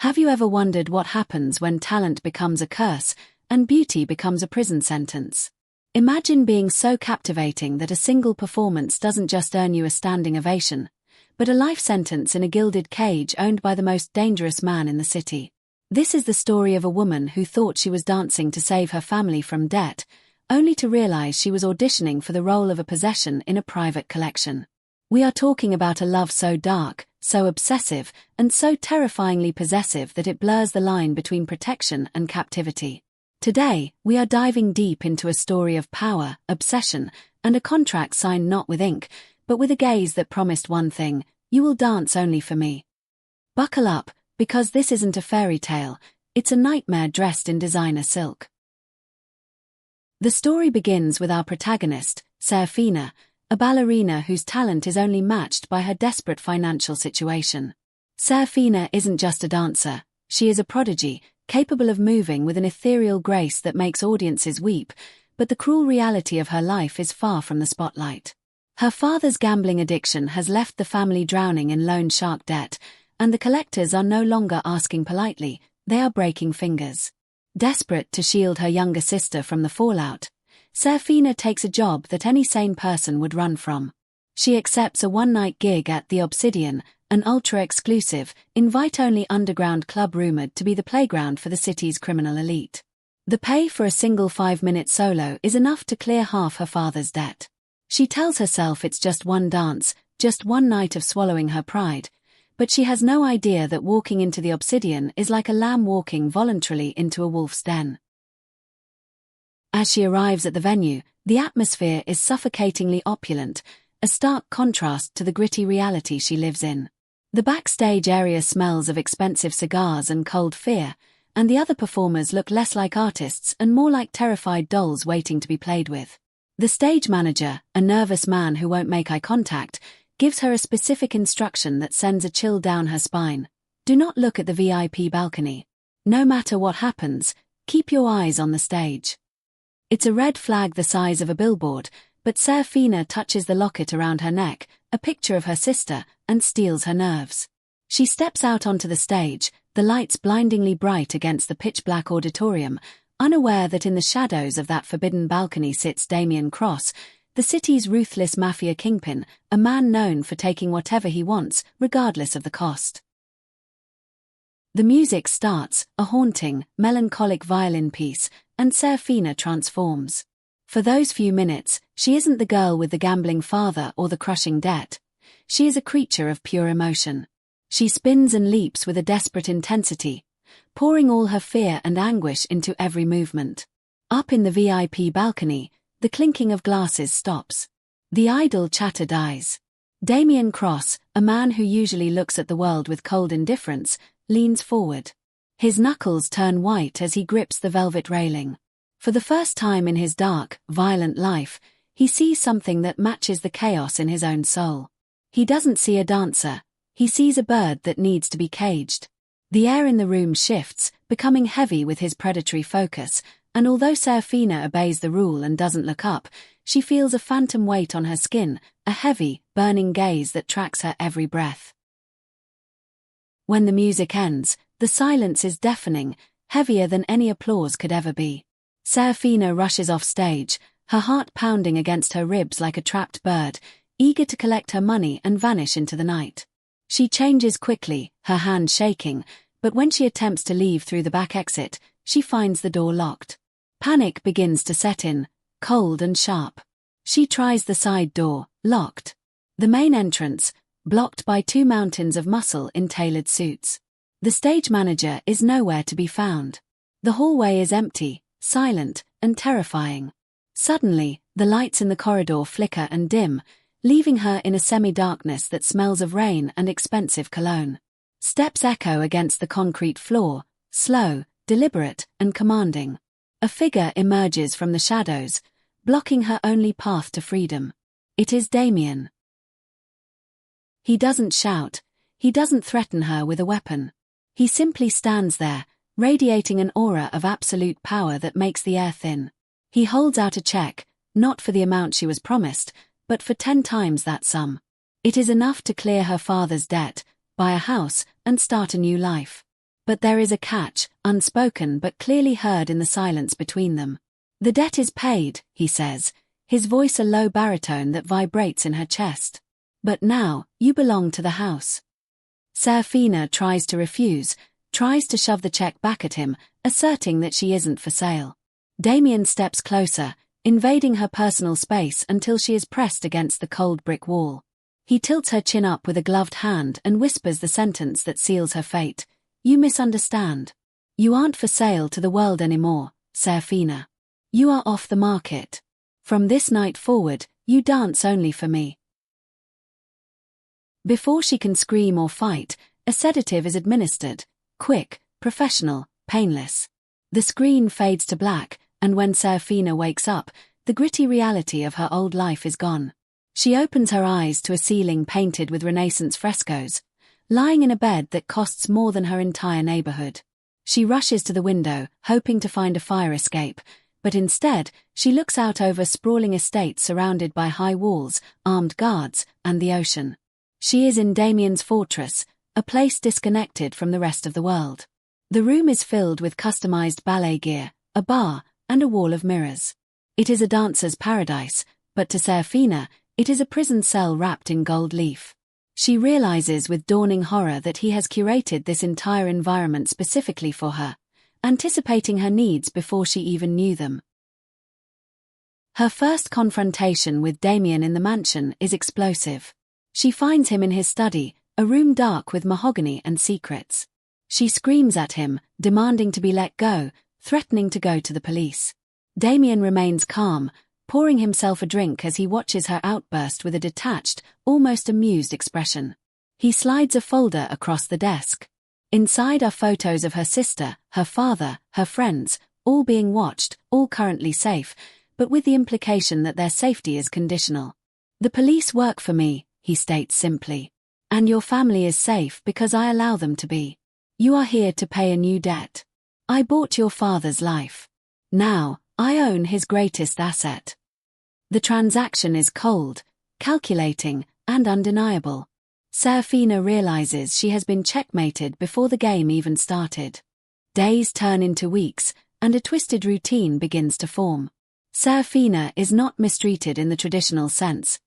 Have you ever wondered what happens when talent becomes a curse and beauty becomes a prison sentence? Imagine being so captivating that a single performance doesn't just earn you a standing ovation, but a life sentence in a gilded cage owned by the most dangerous man in the city. This is the story of a woman who thought she was dancing to save her family from debt, only to realize she was auditioning for the role of a possession in a private collection. We are talking about a love so dark, so obsessive, and so terrifyingly possessive that it blurs the line between protection and captivity. Today, we are diving deep into a story of power, obsession, and a contract signed not with ink, but with a gaze that promised one thing: you will dance only for me. Buckle up, because this isn't a fairy tale, it's a nightmare dressed in designer silk. The story begins with our protagonist, Serafina, a ballerina whose talent is only matched by her desperate financial situation. Serafina isn't just a dancer, she is a prodigy, capable of moving with an ethereal grace that makes audiences weep, but the cruel reality of her life is far from the spotlight. Her father's gambling addiction has left the family drowning in loan shark debt, and the collectors are no longer asking politely, they are breaking fingers. Desperate to shield her younger sister from the fallout, Serafina takes a job that any sane person would run from. She accepts a one-night gig at the Obsidian, an ultra-exclusive, invite-only underground club rumored to be the playground for the city's criminal elite. The pay for a single 5-minute solo is enough to clear half her father's debt. She tells herself it's just one dance, just one night of swallowing her pride, but she has no idea that walking into the Obsidian is like a lamb walking voluntarily into a wolf's den. As she arrives at the venue, the atmosphere is suffocatingly opulent, a stark contrast to the gritty reality she lives in. The backstage area smells of expensive cigars and cold fear, and the other performers look less like artists and more like terrified dolls waiting to be played with. The stage manager, a nervous man who won't make eye contact, gives her a specific instruction that sends a chill down her spine. Do not look at the VIP balcony. No matter what happens, keep your eyes on the stage. It's a red flag the size of a billboard, but Serafina touches the locket around her neck, a picture of her sister, and steals her nerves. She steps out onto the stage, the lights blindingly bright against the pitch-black auditorium, unaware that in the shadows of that forbidden balcony sits Damien Cross, the city's ruthless Mafia Kingpin, a man known for taking whatever he wants, regardless of the cost. The music starts, a haunting, melancholic violin piece, and Serafina transforms. For those few minutes, she isn't the girl with the gambling father or the crushing debt. She is a creature of pure emotion. She spins and leaps with a desperate intensity, pouring all her fear and anguish into every movement. Up in the VIP balcony, the clinking of glasses stops. The idle chatter dies. Damien Cross, a man who usually looks at the world with cold indifference, leans forward. His knuckles turn white as he grips the velvet railing. For the first time in his dark, violent life, he sees something that matches the chaos in his own soul. He doesn't see a dancer, he sees a bird that needs to be caged. The air in the room shifts, becoming heavy with his predatory focus, and although Serafina obeys the rule and doesn't look up, she feels a phantom weight on her skin, a heavy, burning gaze that tracks her every breath. When the music ends, the silence is deafening, heavier than any applause could ever be. Serafina rushes off stage, her heart pounding against her ribs like a trapped bird, eager to collect her money and vanish into the night. She changes quickly, her hand shaking, but when she attempts to leave through the back exit, she finds the door locked. Panic begins to set in, cold and sharp. She tries the side door, locked. The main entrance, blocked by two mountains of muscle in tailored suits. The stage manager is nowhere to be found. The hallway is empty, silent, and terrifying. Suddenly, the lights in the corridor flicker and dim, leaving her in a semi-darkness that smells of rain and expensive cologne. Steps echo against the concrete floor, slow, deliberate, and commanding. A figure emerges from the shadows, blocking her only path to freedom. It is Damien. He doesn't shout, he doesn't threaten her with a weapon. He simply stands there, radiating an aura of absolute power that makes the air thin. He holds out a check, not for the amount she was promised, but for 10 times that sum. It is enough to clear her father's debt, buy a house, and start a new life. But there is a catch, unspoken but clearly heard in the silence between them. "The debt is paid," he says, his voice a low baritone that vibrates in her chest. "But now, you belong to the house." Serafina tries to refuse, tries to shove the check back at him, asserting that she isn't for sale. Damien steps closer, invading her personal space until she is pressed against the cold brick wall. He tilts her chin up with a gloved hand and whispers the sentence that seals her fate. "You misunderstand. You aren't for sale to the world anymore, Serafina. You are off the market. From this night forward, you dance only for me." Before she can scream or fight, a sedative is administered, quick, professional, painless. The screen fades to black, and when Serafina wakes up, the gritty reality of her old life is gone. She opens her eyes to a ceiling painted with Renaissance frescoes, lying in a bed that costs more than her entire neighborhood. She rushes to the window, hoping to find a fire escape, but instead, she looks out over sprawling estates surrounded by high walls, armed guards, and the ocean. She is in Damien's fortress, a place disconnected from the rest of the world. The room is filled with customized ballet gear, a bar, and a wall of mirrors. It is a dancer's paradise, but to Serafina, it is a prison cell wrapped in gold leaf. She realizes with dawning horror that he has curated this entire environment specifically for her, anticipating her needs before she even knew them. Her first confrontation with Damien in the mansion is explosive. She finds him in his study, a room dark with mahogany and secrets. She screams at him, demanding to be let go, threatening to go to the police. Damien remains calm, pouring himself a drink as he watches her outburst with a detached, almost amused expression. He slides a folder across the desk. Inside are photos of her sister, her father, her friends, all being watched, all currently safe, but with the implication that their safety is conditional. "The police work for me," he states simply. "And your family is safe because I allow them to be. You are here to pay a new debt. I bought your father's life. Now, I own his greatest asset." The transaction is cold, calculating, and undeniable. Serafina realizes she has been checkmated before the game even started. Days turn into weeks, and a twisted routine begins to form. Serafina is not mistreated in the traditional sense.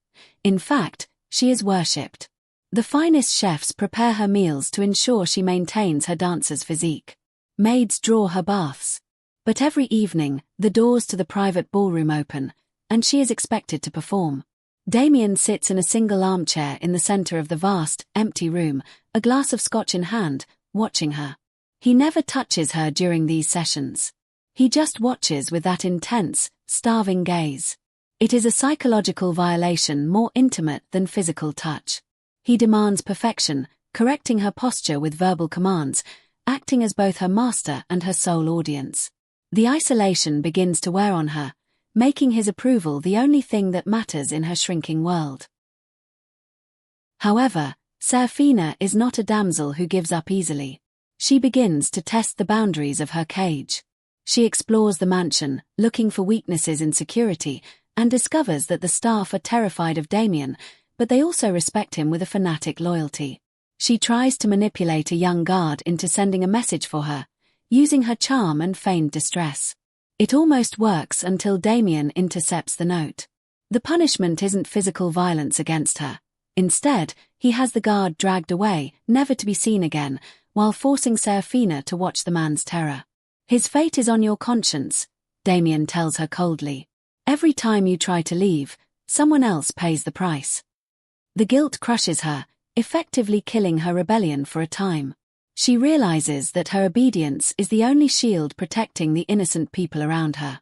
In fact, she is worshipped. The finest chefs prepare her meals to ensure she maintains her dancer's physique. Maids draw her baths. But every evening, the doors to the private ballroom open, and she is expected to perform. Damien sits in a single armchair in the center of the vast, empty room, a glass of scotch in hand, watching her. He never touches her during these sessions. He just watches with that intense, starving gaze. It is a psychological violation more intimate than physical touch. He demands perfection, correcting her posture with verbal commands, acting as both her master and her sole audience. The isolation begins to wear on her, making his approval the only thing that matters in her shrinking world. However, Serafina is not a damsel who gives up easily. She begins to test the boundaries of her cage. She explores the mansion, looking for weaknesses in security, and discovers that the staff are terrified of Damien, but they also respect him with a fanatic loyalty. She tries to manipulate a young guard into sending a message for her, using her charm and feigned distress. It almost works until Damien intercepts the note. The punishment isn't physical violence against her. Instead, he has the guard dragged away, never to be seen again, while forcing Serafina to watch the man's terror. "His fate is on your conscience," Damien tells her coldly. "Every time you try to leave, someone else pays the price." The guilt crushes her, effectively killing her rebellion for a time. She realizes that her obedience is the only shield protecting the innocent people around her.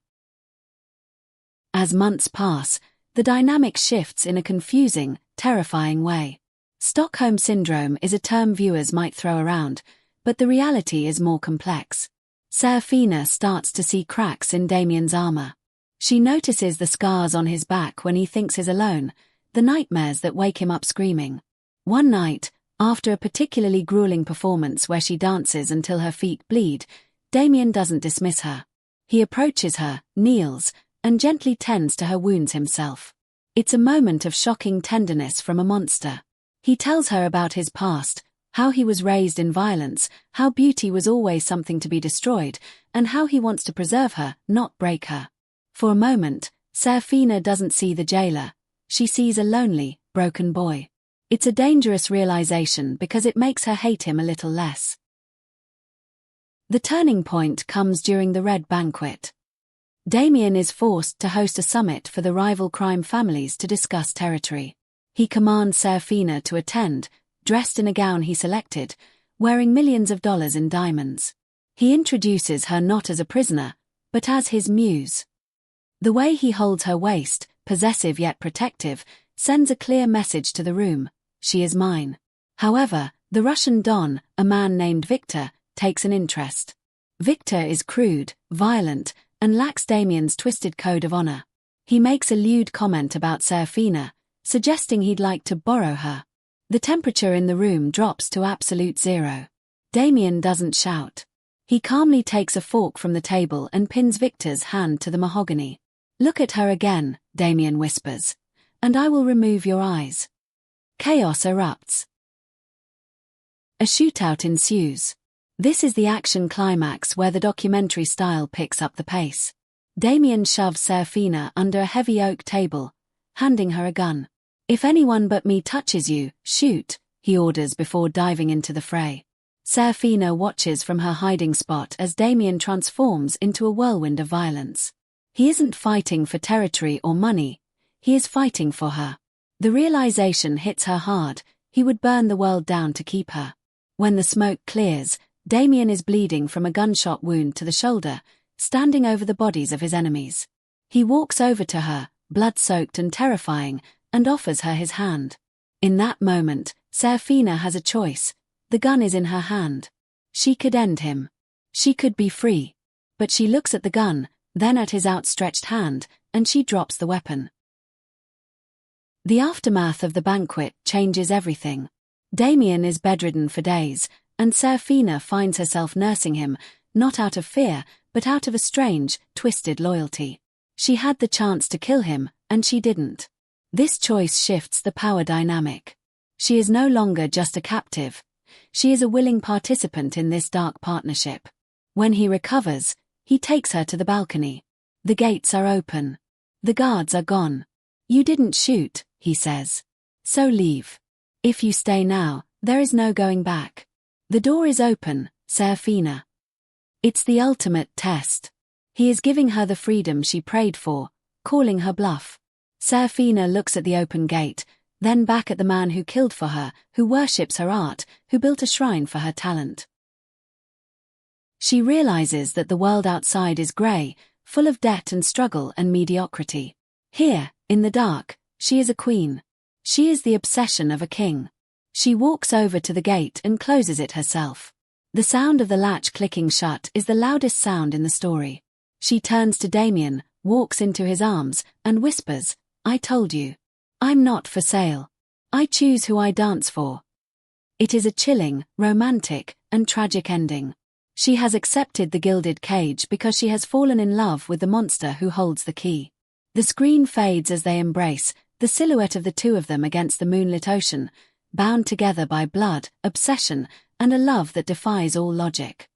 As months pass, the dynamic shifts in a confusing, terrifying way. Stockholm Syndrome is a term viewers might throw around, but the reality is more complex. Serafina starts to see cracks in Damien's armor. She notices the scars on his back when he thinks he's alone, the nightmares that wake him up screaming. One night, after a particularly grueling performance where she dances until her feet bleed, Damien doesn't dismiss her. He approaches her, kneels, and gently tends to her wounds himself. It's a moment of shocking tenderness from a monster. He tells her about his past, How he was raised in violence, how beauty was always something to be destroyed, and how he wants to preserve her, not break her. For a moment, Serafina doesn't see the jailer. She sees a lonely, broken boy. It's a dangerous realization because it makes her hate him a little less. The turning point comes during the Red Banquet. Damien is forced to host a summit for the rival crime families to discuss territory. He commands Serafina to attend, dressed in a gown he selected, wearing millions of dollars in diamonds. He introduces her not as a prisoner, but as his muse. The way he holds her waist, possessive yet protective, sends a clear message to the room: she is mine. However, the Russian Don, a man named Victor, takes an interest. Victor is crude, violent, and lacks Damien's twisted code of honor. He makes a lewd comment about Serafina, suggesting he'd like to borrow her. The temperature in the room drops to absolute zero. Damien doesn't shout. He calmly takes a fork from the table and pins Victor's hand to the mahogany. "Look at her again," Damien whispers, "and I will remove your eyes." Chaos erupts. A shootout ensues. This is the action climax where the documentary style picks up the pace. Damien shoves Serafina under a heavy oak table, handing her a gun. "If anyone but me touches you, shoot," he orders before diving into the fray. Serafina watches from her hiding spot as Damien transforms into a whirlwind of violence. He isn't fighting for territory or money, he is fighting for her. The realization hits her hard: he would burn the world down to keep her. When the smoke clears, Damien is bleeding from a gunshot wound to the shoulder, standing over the bodies of his enemies. He walks over to her, blood-soaked and terrifying, and offers her his hand. In that moment, Serafina has a choice. The gun is in her hand. She could end him. She could be free. But she looks at the gun, then at his outstretched hand, and she drops the weapon. The aftermath of the banquet changes everything. Damien is bedridden for days, and Serafina finds herself nursing him, not out of fear, but out of a strange, twisted loyalty. She had the chance to kill him, and she didn't. This choice shifts the power dynamic. She is no longer just a captive. She is a willing participant in this dark partnership. When he recovers, he takes her to the balcony. The gates are open. The guards are gone. "You didn't shoot," he says. "So leave. If you stay now, there is no going back." The door is open, Serafina. It's the ultimate test. He is giving her the freedom she prayed for, calling her bluff. Serafina looks at the open gate, then back at the man who killed for her, who worships her art, who built a shrine for her talent. She realizes that the world outside is grey, full of debt and struggle and mediocrity. Here, in the dark, she is a queen. She is the obsession of a king. She walks over to the gate and closes it herself. The sound of the latch clicking shut is the loudest sound in the story. She turns to Damien, walks into his arms, and whispers, "I told you. I'm not for sale. I choose who I dance for." It is a chilling, romantic, and tragic ending. She has accepted the gilded cage because she has fallen in love with the monster who holds the key. The screen fades as they embrace, the silhouette of the two of them against the moonlit ocean, bound together by blood, obsession, and a love that defies all logic.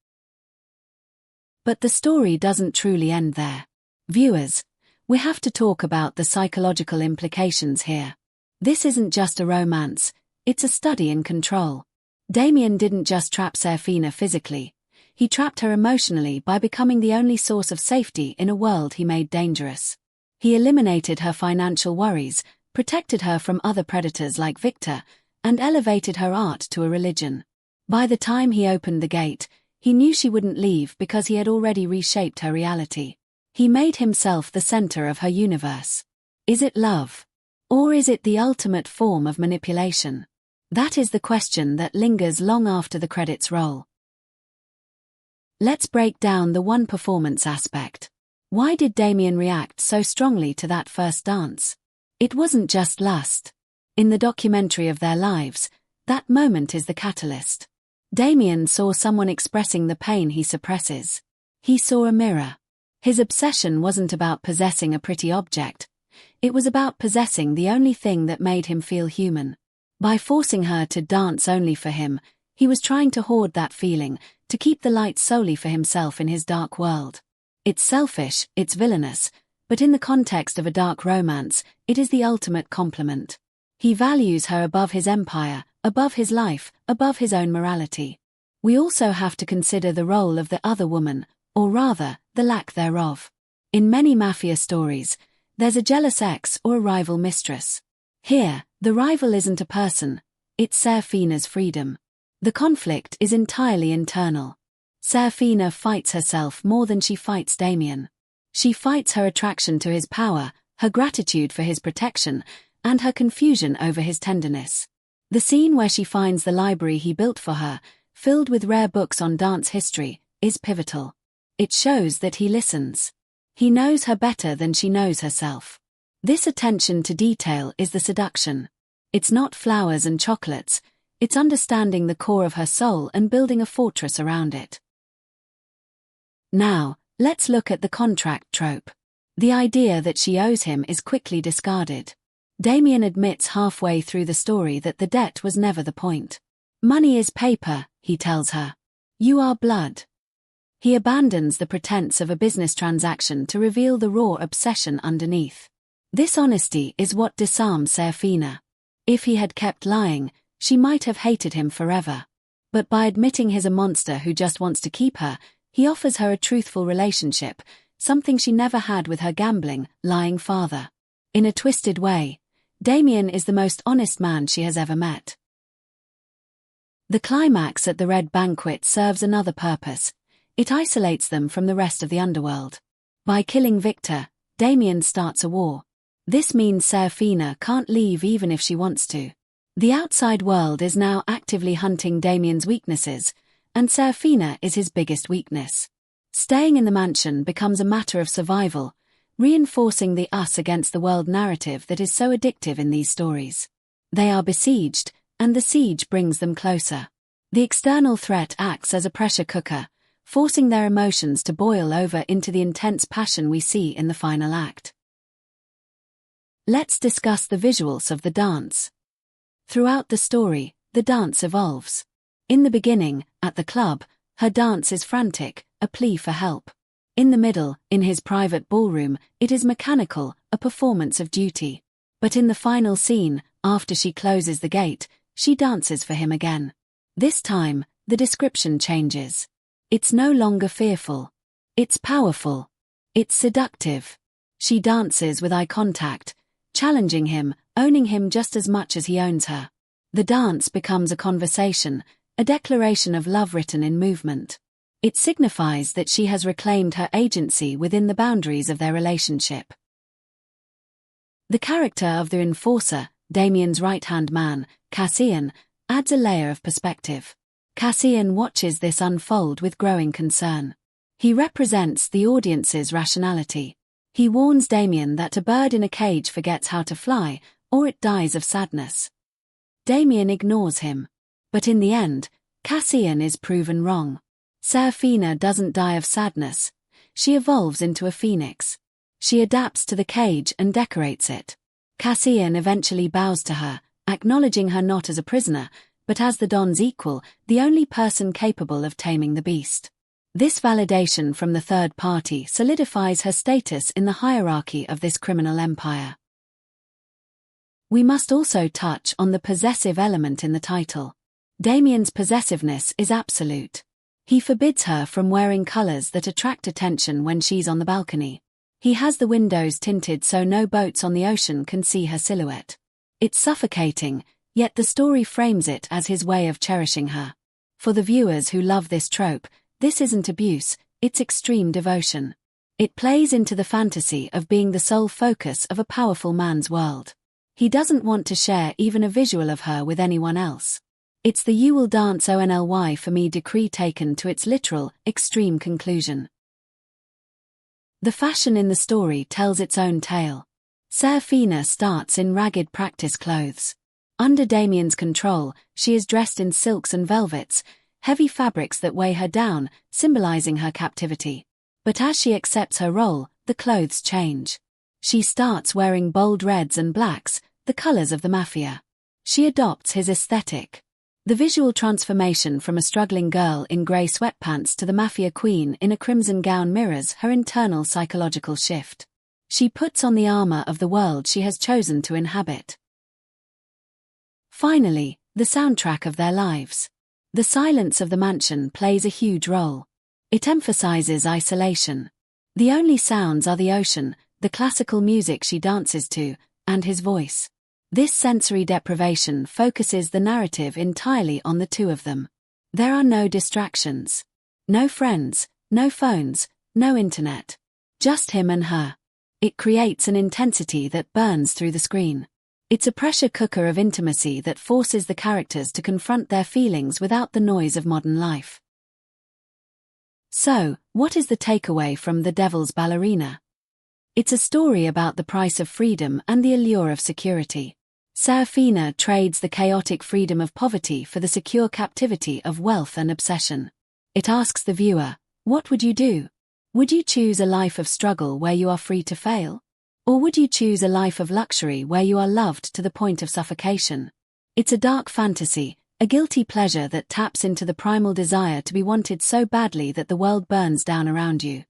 But the story doesn't truly end there. Viewers, we have to talk about the psychological implications here. This isn't just a romance, it's a study in control. Damien didn't just trap Serafina physically, he trapped her emotionally by becoming the only source of safety in a world he made dangerous. He eliminated her financial worries, protected her from other predators like Victor, and elevated her art to a religion. By the time he opened the gate, he knew she wouldn't leave because he had already reshaped her reality. He made himself the center of her universe. Is it love? Or is it the ultimate form of manipulation? That is the question that lingers long after the credits roll. Let's break down the one performance aspect. Why did Damien react so strongly to that first dance? It wasn't just lust. In the documentary of their lives, that moment is the catalyst. Damien saw someone expressing the pain he suppresses. He saw a mirror. His obsession wasn't about possessing a pretty object. It was about possessing the only thing that made him feel human. By forcing her to dance only for him, He was trying to hoard that feeling, to keep the light solely for himself in his dark world. It's selfish, it's villainous, but in the context of a dark romance, it is the ultimate compliment. He values her above his empire, above his life, above his own morality. We also have to consider the role of the other woman, or rather, the lack thereof. In many mafia stories, there's a jealous ex or a rival mistress. Here, the rival isn't a person, it's Serafina's freedom. The conflict is entirely internal. Serafina fights herself more than she fights Damien. She fights her attraction to his power, her gratitude for his protection, and her confusion over his tenderness. The scene where she finds the library he built for her, filled with rare books on dance history, is pivotal. It shows that he listens. He knows her better than she knows herself. This attention to detail is the seduction. It's not flowers and chocolates, it's understanding the core of her soul and building a fortress around it. Now, let's look at the contract trope. The idea that she owes him is quickly discarded. Damien admits halfway through the story that the debt was never the point. Money is paper, he tells her. You are blood. He abandons the pretense of a business transaction to reveal the raw obsession underneath. This honesty is what disarms Serafina. If he had kept lying, she might have hated him forever. But by admitting he's a monster who just wants to keep her, he offers her a truthful relationship, something she never had with her gambling, lying father. In a twisted way, Damien is the most honest man she has ever met. The climax at the Red Banquet serves another purpose. It isolates them from the rest of the underworld. By killing Victor, Damien starts a war. This means Serafina can't leave even if she wants to. The outside world is now actively hunting Damien's weaknesses, and Serafina is his biggest weakness. Staying in the mansion becomes a matter of survival, reinforcing the us against the world narrative that is so addictive in these stories. They are besieged, and the siege brings them closer. The external threat acts as a pressure cooker, forcing their emotions to boil over into the intense passion we see in the final act. Let's discuss the visuals of the dance. Throughout the story, the dance evolves. In the beginning, at the club, her dance is frantic, a plea for help. In the middle, in his private ballroom, it is mechanical, a performance of duty. But in the final scene, after she closes the gate, she dances for him again. This time, the description changes. It's no longer fearful. It's powerful. It's seductive. She dances with eye contact, challenging him, owning him just as much as he owns her. The dance becomes a conversation, a declaration of love written in movement. It signifies that she has reclaimed her agency within the boundaries of their relationship. The character of the enforcer, Damien's right-hand man, Cassian, adds a layer of perspective. Cassian watches this unfold with growing concern. He represents the audience's rationality. He warns Damien that a bird in a cage forgets how to fly, or it dies of sadness. Damien ignores him. But in the end, Cassian is proven wrong. Serafina doesn't die of sadness. She evolves into a phoenix. She adapts to the cage and decorates it. Cassian eventually bows to her, acknowledging her not as a prisoner, but as the Don's equal, the only person capable of taming the beast. This validation from the third party solidifies her status in the hierarchy of this criminal empire. We must also touch on the possessive element in the title. Damien's possessiveness is absolute. He forbids her from wearing colors that attract attention when she's on the balcony. He has the windows tinted so no boats on the ocean can see her silhouette. It's suffocating, yet the story frames it as his way of cherishing her. For the viewers who love this trope, this isn't abuse, it's extreme devotion. It plays into the fantasy of being the sole focus of a powerful man's world. He doesn't want to share even a visual of her with anyone else. It's the "you will dance only for me" decree taken to its literal, extreme conclusion. The fashion in the story tells its own tale. Serafina starts in ragged practice clothes. Under Damien's control, she is dressed in silks and velvets, heavy fabrics that weigh her down, symbolizing her captivity. But as she accepts her role, the clothes change. She starts wearing bold reds and blacks, the colors of the mafia. She adopts his aesthetic. The visual transformation from a struggling girl in grey sweatpants to the mafia queen in a crimson gown mirrors her internal psychological shift. She puts on the armor of the world she has chosen to inhabit. Finally, the soundtrack of their lives. The silence of the mansion plays a huge role. It emphasizes isolation. The only sounds are the ocean, the classical music she dances to, and his voice. This sensory deprivation focuses the narrative entirely on the two of them. There are no distractions. No friends, no phones, no internet. Just him and her. It creates an intensity that burns through the screen. It's a pressure cooker of intimacy that forces the characters to confront their feelings without the noise of modern life. So, what is the takeaway from The Devil's Ballerina? It's a story about the price of freedom and the allure of security. Serafina trades the chaotic freedom of poverty for the secure captivity of wealth and obsession. It asks the viewer, what would you do? Would you choose a life of struggle where you are free to fail? Or would you choose a life of luxury where you are loved to the point of suffocation? It's a dark fantasy, a guilty pleasure that taps into the primal desire to be wanted so badly that the world burns down around you.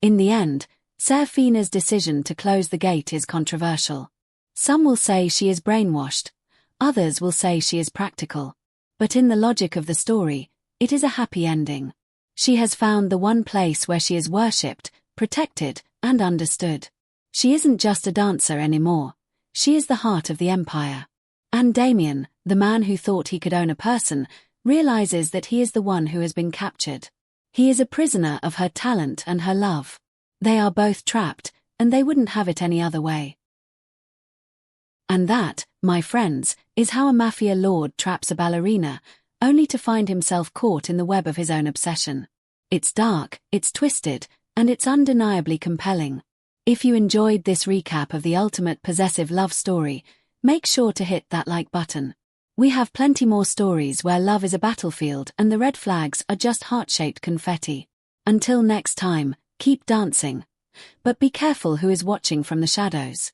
In the end, Serafina's decision to close the gate is controversial. Some will say she is brainwashed, others will say she is practical. But in the logic of the story, it is a happy ending. She has found the one place where she is worshipped, protected, and understood. She isn't just a dancer anymore, she is the heart of the empire. And Damien, the man who thought he could own a person, realizes that he is the one who has been captured. He is a prisoner of her talent and her love. They are both trapped, and they wouldn't have it any other way. And that, my friends, is how a mafia lord traps a ballerina, only to find himself caught in the web of his own obsession. It's dark, it's twisted, and it's undeniably compelling. If you enjoyed this recap of the ultimate possessive love story, make sure to hit that like button. We have plenty more stories where love is a battlefield and the red flags are just heart-shaped confetti. Until next time, keep dancing. But be careful who is watching from the shadows.